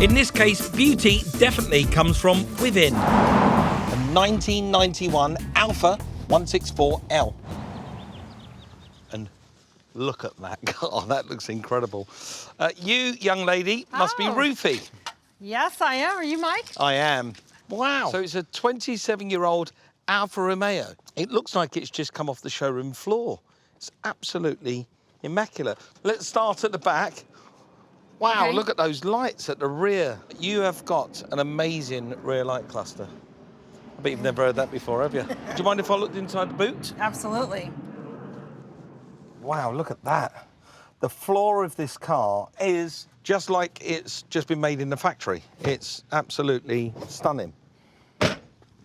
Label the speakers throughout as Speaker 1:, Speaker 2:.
Speaker 1: In this case, beauty definitely comes from within.
Speaker 2: A 1991 Alfa 164L. And look at that. Oh, that looks incredible. You, young lady, must be Ruthie.
Speaker 3: Yes, I am. Are you Mike?
Speaker 2: I am. Wow. So it's a 27-year-old Alfa Romeo. It looks like it's just come off the showroom floor. It's absolutely immaculate. Let's start at the back. Wow,
Speaker 3: Okay.
Speaker 2: Look at those lights at the rear. You have got an amazing rear light cluster. I bet you've never heard that before, have you? Do you mind if I looked inside the boot?
Speaker 3: Absolutely.
Speaker 2: Wow, look at that. The floor of this car is just like it's just been made in the factory. It's absolutely stunning.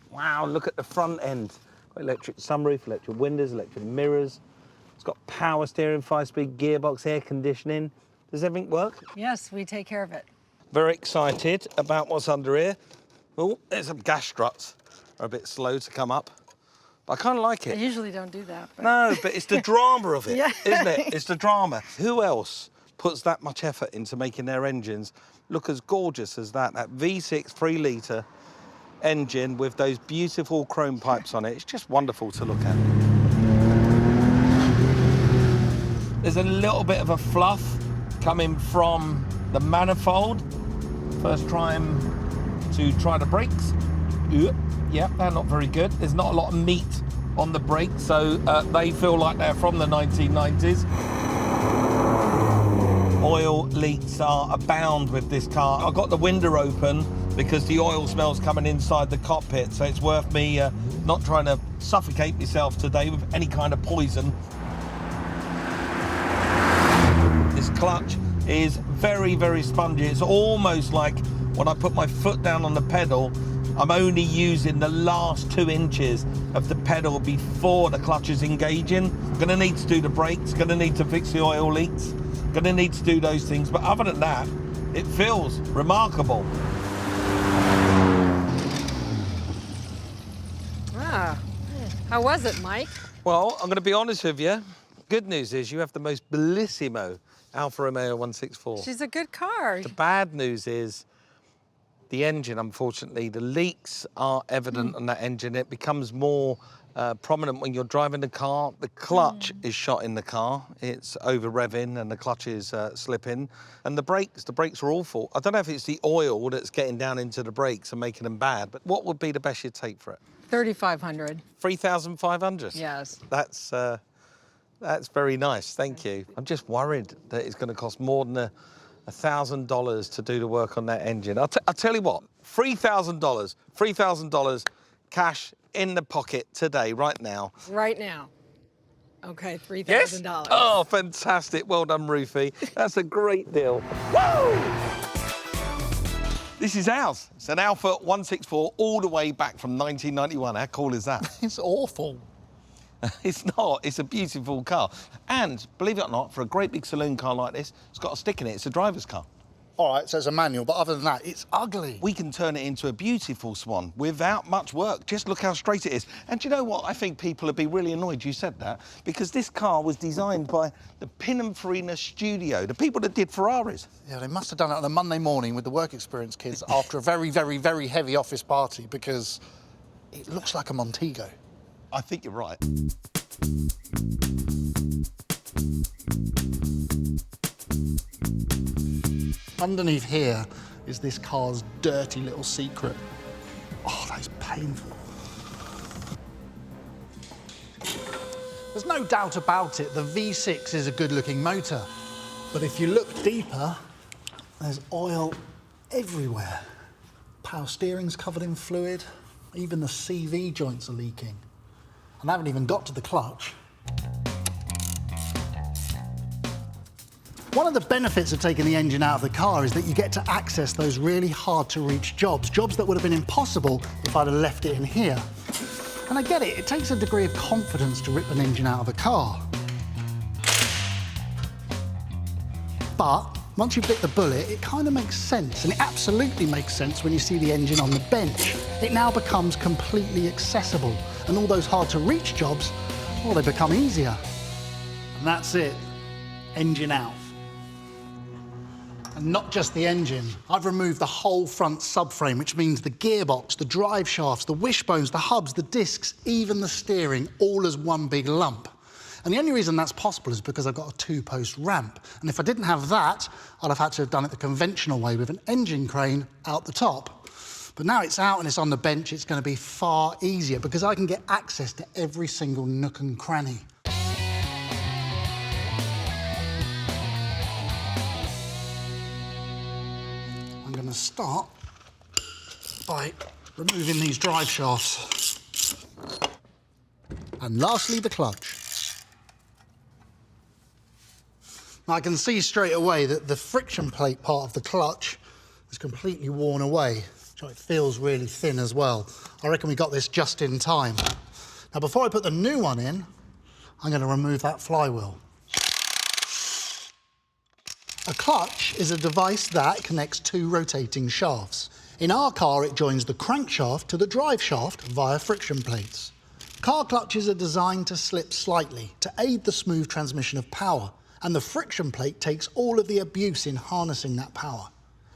Speaker 2: Wow, look at the front end. Got electric sunroof, electric windows, electric mirrors. It's got power steering, 5-speed gearbox, air conditioning. Does everything work?
Speaker 3: Yes, we take care of it.
Speaker 2: Very excited about what's under here. Oh, there's some gas struts. Are a bit slow to come up. But I kind of like
Speaker 3: I
Speaker 2: it.
Speaker 3: usually don't do that. But...
Speaker 2: No, but it's the drama of it,
Speaker 3: Yeah.
Speaker 2: isn't it? It's the drama. Who else puts that much effort into making their engines look as gorgeous as that? That V6 3-litre engine with those beautiful chrome pipes on it. It's just wonderful to look at. There's a little bit of a fluff coming from the manifold. First time to try the brakes. Yeah, they're not very good. There's not a lot of meat on the brakes, so they feel like they're from the 1990s. Oil leaks are abound with this car. I've got the window open because the oil smell's coming inside the cockpit, so it's worth me not trying to suffocate myself today with any kind of poison. This clutch is very, very spongy. It's almost like when I put my foot down on the pedal, I'm only using the last 2 inches of the pedal before the clutch is engaging. I'm gonna need to do the brakes, gonna need to fix the oil leaks, gonna need to do those things. But other than that, it feels remarkable.
Speaker 3: Ah, how was it, Mike?
Speaker 2: Well, I'm gonna be honest with you. Good news is you have the most bellissimo Alfa Romeo 164.
Speaker 3: She's a good car.
Speaker 2: The bad news is the engine, unfortunately, the leaks are evident on that engine. It becomes more prominent when you're driving the car. The clutch is shot in the car. It's over revving and the clutch is slipping. And the brakes are awful. I don't know if it's the oil that's getting down into the brakes and making them bad, but what would be the best you'd take for it?
Speaker 3: 3,500.
Speaker 2: 3,500?
Speaker 3: Yes.
Speaker 2: That's very nice, thank you. I'm just worried that it's going to cost more than $1,000 to do the work on that engine. I'll tell you what, $3,000 cash in the pocket today, right now.
Speaker 3: Right now. Okay, $3,000.
Speaker 2: Yes? Oh, fantastic. Well done, Ruthie. That's a great deal. Woo! This is ours. It's an Alfa 164 all the way back from 1991. How cool is that?
Speaker 4: It's awful.
Speaker 2: It's not. It's a beautiful car. And, believe it or not, for a great big saloon car like this, it's got a stick in it. It's a driver's car.
Speaker 4: All right, so it's a manual, but other than that, it's ugly.
Speaker 2: We can turn it into a beautiful Swan without much work. Just look how straight it is. And do you know what? I think people would be really annoyed you said that, because this car was designed by the Pininfarina studio, the people that did Ferraris.
Speaker 4: Yeah, they must have done it on a Monday morning with the work experience kids after a very, very, very heavy office party, because it looks like a Montego.
Speaker 2: I think you're right.
Speaker 4: Underneath here is this car's dirty little secret. Oh, that is painful. There's no doubt about it, the V6 is a good-looking motor. But if you look deeper, there's oil everywhere. Power steering's covered in fluid. Even the CV joints are leaking. And I haven't even got to the clutch. One of the benefits of taking the engine out of the car is that you get to access those really hard-to-reach jobs that would have been impossible if I'd have left it in here. And I get it, it takes a degree of confidence to rip an engine out of a car. But once you bit the bullet, it kind of makes sense, and it absolutely makes sense when you see the engine on the bench. It now becomes completely accessible, and all those hard-to-reach jobs, well, they become easier. And that's it. Engine out. And not just the engine. I've removed the whole front subframe, which means the gearbox, the drive shafts, the wishbones, the hubs, the discs, even the steering, all as one big lump. And the only reason that's possible is because I've got a two-post ramp. And if I didn't have that, I'd have had to have done it the conventional way with an engine crane out the top. But now it's out and it's on the bench, it's going to be far easier because I can get access to every single nook and cranny. I'm going to start by removing these drive shafts. And lastly, the clutch. Now I can see straight away that the friction plate part of the clutch is completely worn away. So it feels really thin as well. I reckon we got this just in time. Now before I put the new one in, I'm going to remove that flywheel. A clutch is a device that connects two rotating shafts. In our car, it joins the crankshaft to the drive shaft via friction plates. Car clutches are designed to slip slightly to aid the smooth transmission of power, and the friction plate takes all of the abuse in harnessing that power.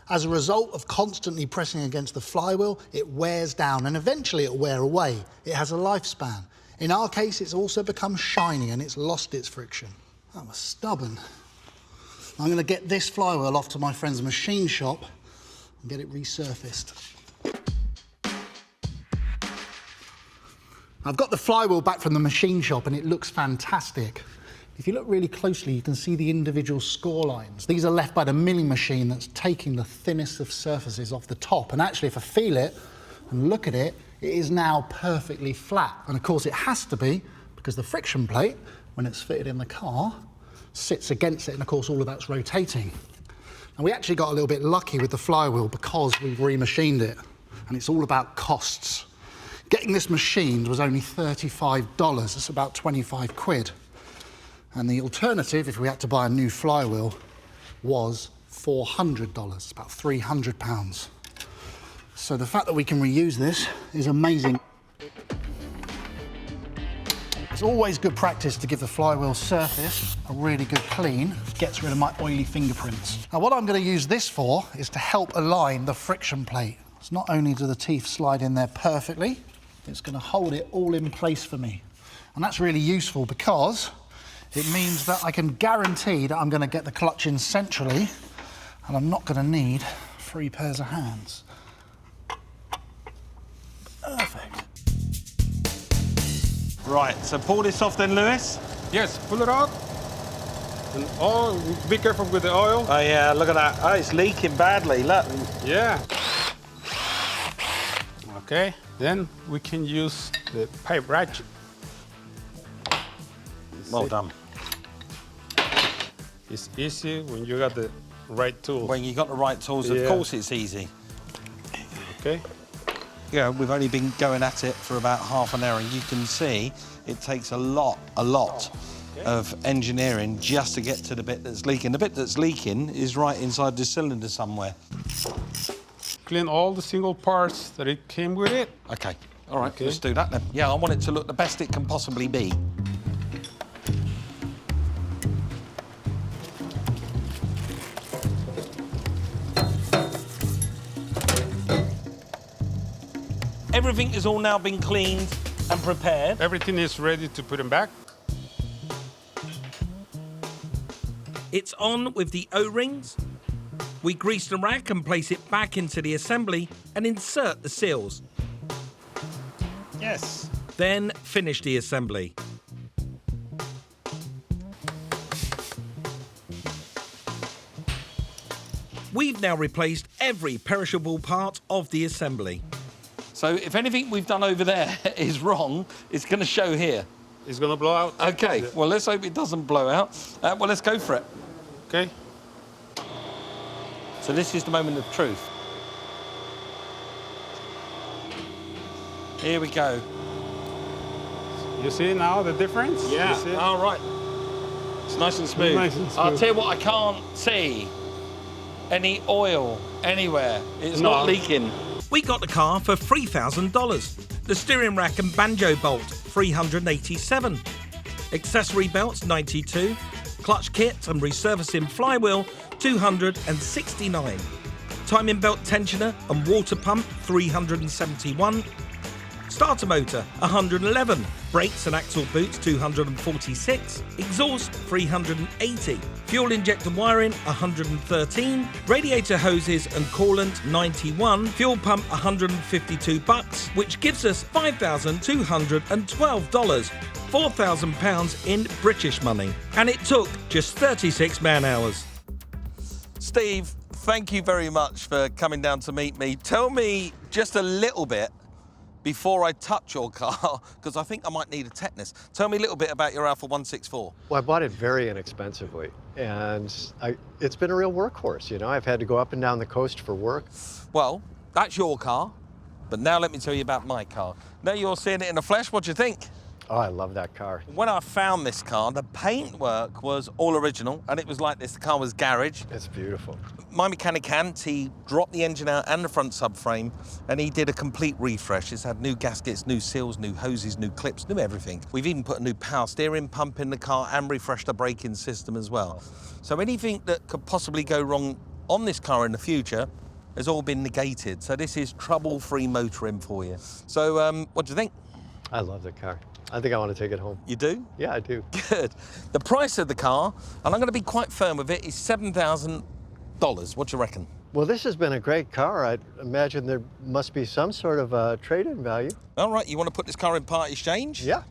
Speaker 4: As a result of constantly pressing against the flywheel, it wears down and eventually it'll wear away. It has a lifespan. In our case, it's also become shiny and it's lost its friction. That was stubborn. I'm going to get this flywheel off to my friend's machine shop and get it resurfaced. I've got the flywheel back from the machine shop and it looks fantastic. If you look really closely, you can see the individual score lines. These are left by the milling machine that's taking the thinnest of surfaces off the top. And actually, if I feel it and look at it, it is now perfectly flat. And of course, it has to be because the friction plate, when it's fitted in the car, sits against it. And of course, all of that's rotating. And we actually got a little bit lucky with the flywheel because we've remachined it. And it's all about costs. Getting this machined was only $35. That's about 25 quid. And the alternative, if we had to buy a new flywheel, was $400, about £300. So the fact that we can reuse this is amazing. It's always good practice to give the flywheel surface a really good clean. Gets rid of my oily fingerprints. Now what I'm going to use this for is to help align the friction plate. So not only do the teeth slide in there perfectly, it's going to hold it all in place for me. And that's really useful because it means that I can guarantee that I'm going to get the clutch in centrally and I'm not going to need 3 pairs of hands. Perfect.
Speaker 2: Right, so pull this off then, Lewis.
Speaker 5: Yes, pull it out. And oh, be careful with the oil.
Speaker 2: Oh yeah, look at that. Oh, it's leaking badly, look.
Speaker 5: Yeah. Okay, then we can use the pipe ratchet.
Speaker 2: Well done.
Speaker 5: It's easy when you got the right tools.
Speaker 2: When you got the right tools, of
Speaker 5: Yeah.
Speaker 2: course it's easy.
Speaker 5: Okay.
Speaker 2: Yeah, we've only been going at it for about half an hour, and you can see it takes a lot of engineering just to get to the bit that's leaking. The bit that's leaking is right inside the cylinder somewhere.
Speaker 5: Clean all the single parts that it came with it.
Speaker 2: Okay, all right,
Speaker 5: Okay.
Speaker 2: let's do that then. Yeah, I want it to look the best it can possibly be. Everything has all now been cleaned and prepared.
Speaker 5: Everything is ready to put them back.
Speaker 1: It's on with the O-rings. We grease the rack and place it back into the assembly and insert the seals.
Speaker 2: Yes.
Speaker 1: Then finish the assembly. We've now replaced every perishable part of the assembly.
Speaker 2: So if anything we've done over there is wrong, it's going to show here.
Speaker 5: It's gonna blow out.
Speaker 2: Okay, well, let's hope it doesn't blow out. Well, let's go for it.
Speaker 5: Okay.
Speaker 2: So this is the moment of truth. Here we go.
Speaker 5: You see now the difference? You see?
Speaker 2: All right. It's nice and smooth.
Speaker 5: Nice and
Speaker 2: I'll
Speaker 5: smooth.
Speaker 2: tell you what, I can't see any oil anywhere. It's not
Speaker 5: No.
Speaker 2: leaking.
Speaker 1: We got the car for $3,000. The steering rack and banjo bolt, $387. Accessory belts, $92. Clutch kit and resurfacing flywheel, $269. Timing belt tensioner and water pump, $371. Starter motor, $111. Brakes and axle boots, $246. Exhaust, $380. Fuel injector wiring, $113. Radiator hoses and coolant, $91. Fuel pump, $152, which gives us $5,212. £4,000 in British money. And it took just 36 man-hours.
Speaker 2: Steve, thank you very much for coming down to meet me. Tell me just a little bit before I touch your car, because I think I might need a tetanus. Tell me a little bit about your Alfa 164.
Speaker 6: Well, I bought it very inexpensively, and it's been a real workhorse. You know, I've had to go up and down the coast for work.
Speaker 2: Well, that's your car, but now let me tell you about my car. Now you're seeing it in the flesh, what do you think?
Speaker 6: Oh, I love that car.
Speaker 2: When I found this car, the paintwork was all original, and it was like this. The car was garage.
Speaker 6: It's beautiful.
Speaker 2: My mechanic, he dropped the engine out and the front subframe, and he did a complete refresh. It's had new gaskets, new seals, new hoses, new clips, new everything. We've even put a new power steering pump in the car and refreshed the braking system as well. So anything that could possibly go wrong on this car in the future has all been negated. So this is trouble-free motoring for you. So what do you think?
Speaker 6: I love the car. I think I want to take it home.
Speaker 2: You do?
Speaker 6: Yeah, I do.
Speaker 2: Good. The price of the car, and I'm going to be quite firm with it, is $7,000. What do you reckon?
Speaker 6: Well, this has been a great car. I imagine there must be some sort of trade-in value.
Speaker 2: All right, you want to put this car in part exchange?
Speaker 6: Yeah.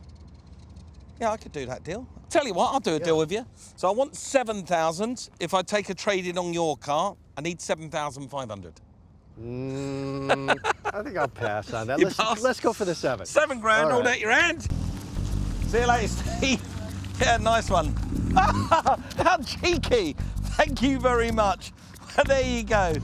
Speaker 2: Yeah, I could do that deal. Tell you what, I'll do a deal with you. So I want 7,000. If I take a trade-in on your car, I need 7,500.
Speaker 6: I think I'll pass on that.
Speaker 2: You pass?
Speaker 6: Let's go for the 7.
Speaker 2: $7,000,
Speaker 6: All
Speaker 2: hold
Speaker 6: right.
Speaker 2: out your hand. See you later, Steve. Yeah, nice one. How cheeky. Thank you very much. There you go.